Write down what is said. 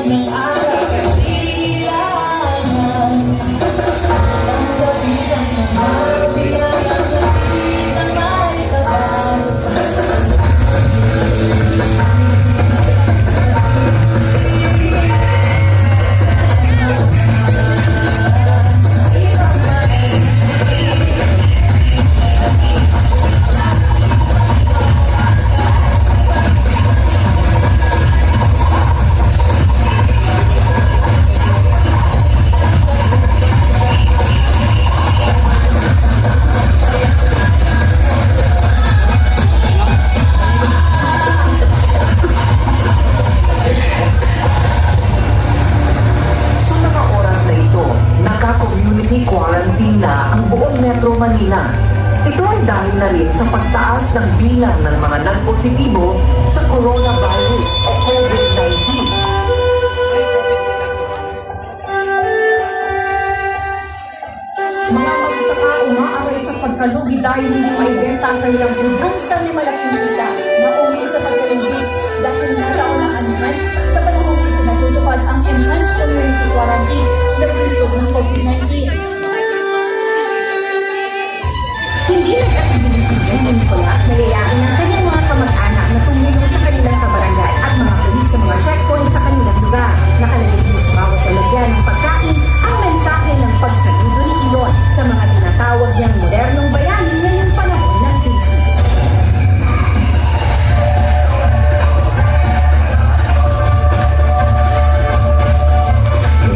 ng araw sa silangan. Ang gabi ng mahal, di ang gabi na may kapal. Naka-community quarantine na ang buong Metro Manila. Ito ay dahil na rin sa pagtaas ng bilang ng mga nagpositibo sa coronavirus o COVID-19. Mga magsasaka umaaray sa pagkalugi dahil hindi maibenta ang kanilang budong sa may malaking kita na uwi sa pagkalugi dahil nataunaan naman sa panahon ito natutupad ang enhanced community quarantine na puso ng COVID-19. Hindi nag-atibili si Jenny Nicolas na yayain ng kanyang mga kamag-anak na tumulong sa kanilang kabarangay at mga pulis sa mga checkpoint sa kanilang lugar. Nakalagay